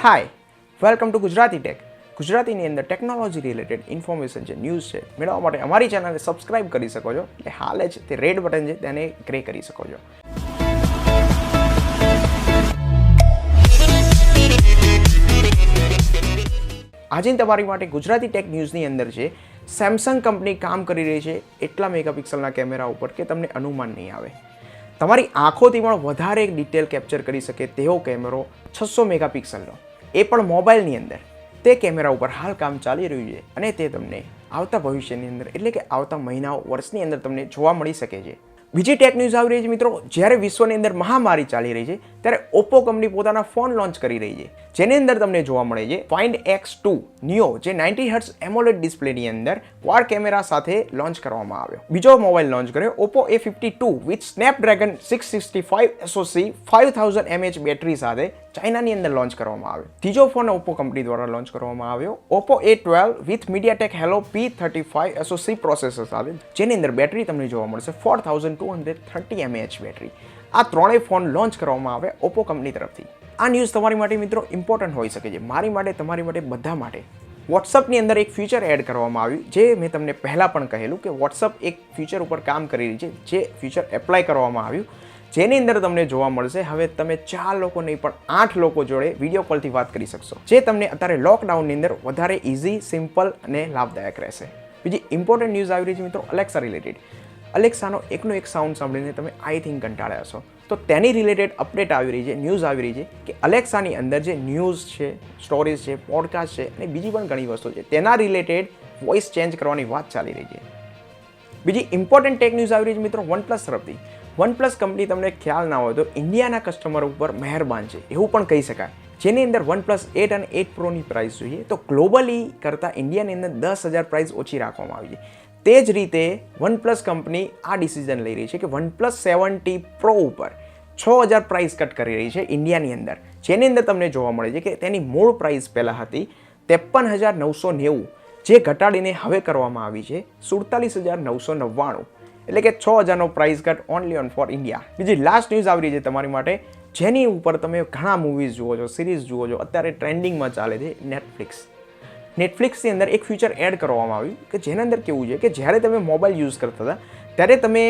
Hi, welcome to Gujarati tech. ગુજરાતીની અંદર technology related information છે, ન્યૂઝ છે, મેળવવા માટે અમારી ચેનલને સબસ્ક્રાઇબ કરી શકો છો. એટલે હાલ જ તે રેડ બટન છે તેને ગ્રે કરી શકો છો. આજે તમારી માટે ગુજરાતી ટેક ન્યૂઝની અંદર છે સેમસંગ કંપની કામ કરી રહી છે એટલા મેગાપિક્સલના કેમેરા ઉપર કે તમને અનુમાન નહીં આવે. તમારી આંખોથી પણ વધારે ડિટેલ કેપ્ચર કરી શકે તેવો કેમેરો 600 મેગાપિક્સલનો, એ પણ મોબાઈલની અંદર. તે કેમેરા ઉપર હાલ કામ ચાલી રહ્યું છે અને તે તમને આવતા ભવિષ્યની અંદર એટલે કે આવતા મહિનાઓ વર્ષની અંદર તમને જોવા મળી શકે છે. બીજી ટેક ન્યૂઝ આવી રહી છે મિત્રો. જ્યારે વિશ્વની અંદર મહામારી ચાલી રહી છે ત્યારે ઓપ્પો કંપની પોતાના ફોન લોન્ચ કરી રહી છે, જેની અંદર તમને જોવા મળે છે Find X2 Neo, જે 90 હર્ટ્ઝ AMOLED ડિસ્પ્લેની અંદર ક્વાડ કેમેરા સાથે લોન્ચ કરવામાં આવ્યો. બીજો મોબાઈલ લોન્ચ કર્યો Oppo A52 with Snapdragon 665 SoC 5000 mAh battery સાથે ચાઇનાની અંદર લોન્ચ કરવામાં આવ્યો. ત્રીજો ફોન ઓપ્પો કંપની દ્વારા લોન્ચ કરવામાં આવ્યો Oppo A12 with MediaTek Helio P35 SoC processor સાથે, જેની અંદર બેટરી તમને જોવા મળશે 4230 mAh બેટરી. આ ત્રણેય ફોન લોન્ચ કરવામાં આવે ઓપ્પો કંપની તરફથી. આ ન્યૂઝ તમારી માટે મિત્રો ઇમ્પોર્ટન્ટ હોઈ શકે છે, મારી માટે, તમારી માટે, બધા માટે. વોટ્સઅપની અંદર એક ફીચર એડ કરવામાં આવ્યું, જે મેં તમને પહેલાં પણ કહેલું કે વોટ્સઅપ એક ફીચર ઉપર કામ કરી રહી છે, જે ફીચર એપ્લાય કરવામાં આવ્યું, જેની અંદર તમને જોવા મળશે હવે તમે 4 લોકો નહીં પણ 8 લોકો જોડે વિડીયો કોલથી વાત કરી શકશો, જે તમને અત્યારે લોકડાઉનની અંદર વધારે ઇઝી, સિમ્પલ અને લાભદાયક રહેશે. બીજી ઇમ્પોર્ટન્ટ ન્યૂઝ આવી રહી છે મિત્રો અલેક્સા રિલેટેડ. અલેક્સાનો એકનો એક સાઉન્ડ સાંભળીને તમે આઈ થિંક કંટાળ્યા હશો, તો તેની રિલેટેડ અપડેટ આવી રહી છે, ન્યૂઝ આવી રહી છે કે અલેક્સાની અંદર જે ન્યૂઝ છે, સ્ટોરીઝ છે, પોડકાસ્ટ છે અને બીજી પણ ઘણી વસ્તુ છે, તેના રિલેટેડ વોઇસ ચેન્જ કરવાની વાત ચાલી રહી છે. બીજી ઇમ્પોર્ટન્ટ ટેક ન્યૂઝ આવી રહી છે મિત્રો OnePlus તરફથી. OnePlus કંપની તમને ખ્યાલ ના હોય તો ઇન્ડિયાના કસ્ટમર ઉપર મહેરબાન છે એવું પણ કહી શકાય, જેની અંદર OnePlus 8 અને 8 Proની પ્રાઇસ જોઈએ તો ગ્લોબલી કરતાં ઇન્ડિયાની અંદર 10,000 પ્રાઇસ ઓછી રાખવામાં આવી છે. તે જ રીતે OnePlus કંપની આ ડિસિઝન લઈ રહી છે કે OnePlus 7T Pro ઉપર 6,000 પ્રાઇસ કટ કરી રહી છે ઇન્ડિયાની અંદર, જેની અંદર તમને જોવા મળે છે કે તેની મૂળ પ્રાઇસ પહેલાં હતી 53,990, જે ઘટાડીને હવે કરવામાં આવી છે 47,999, એટલે કે 6,000નો price cut only on for India. બીજી લાસ્ટ ન્યૂઝ આવી રહી છે તમારી માટે, જેની ઉપર તમે ઘણા મૂવીઝ જુઓ છો, સિરીઝ જુઓ છો, અત્યારે ટ્રેન્ડિંગમાં ચાલે છે નેટફ્લિક્સ. નેટફ્લિક્સની અંદર એક ફીચર એડ કરવામાં આવ્યું કે જેના અંદર કેવું છે કે જ્યારે તમે મોબાઈલ યુઝ કરતા હતા ત્યારે તમે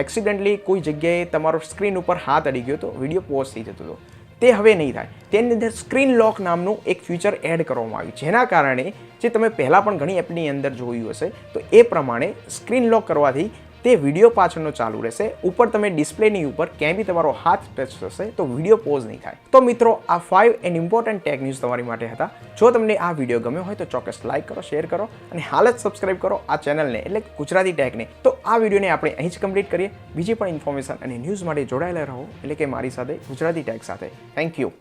એક્સિડન્ટલી કોઈ જગ્યાએ તમારો સ્ક્રીન ઉપર હાથ અડી ગયો તો વિડીયો પોઝ થઈ જતો હતો, તે હવે નહીં થાય. તેની અંદર સ્ક્રીન લોક નામનું એક ફીચર એડ કરવામાં આવ્યું, જેના કારણે જે તમે પહેલાં પણ ઘણી એપની અંદર જોયું હશે તો એ પ્રમાણે સ્ક્રીન લોક કરવાથી તે વિડીયો પાછળનો ચાલુ રહેશે. ઉપર તમે ડિસ્પ્લેની ઉપર ક્યાંય બી તમારો હાથ ટચ થશે તો વિડીયો પોઝ નહીં થાય. તો મિત્રો આ 5 એન્ડ ઇમ્પોર્ટન્ટ ટેક ન્યૂઝ તમારી માટે હતા. જો તમને આ વિડીયો ગમ્યો હોય તો ચોક્કસ લાઇક કરો, શેર કરો અને હાલ જ સબસ્ક્રાઇબ કરો આ ચેનલને એટલે ગુજરાતી ટેકને. તો આ વિડીયોને આપણે અહીં જ કમ્પ્લીટ કરીએ. બીજી પણ ઇન્ફોર્મેશન અને ન્યૂઝ માટે જોડાયેલા રહો એટલે કે મારી સાથે, ગુજરાતી ટેક સાથે. Thank you.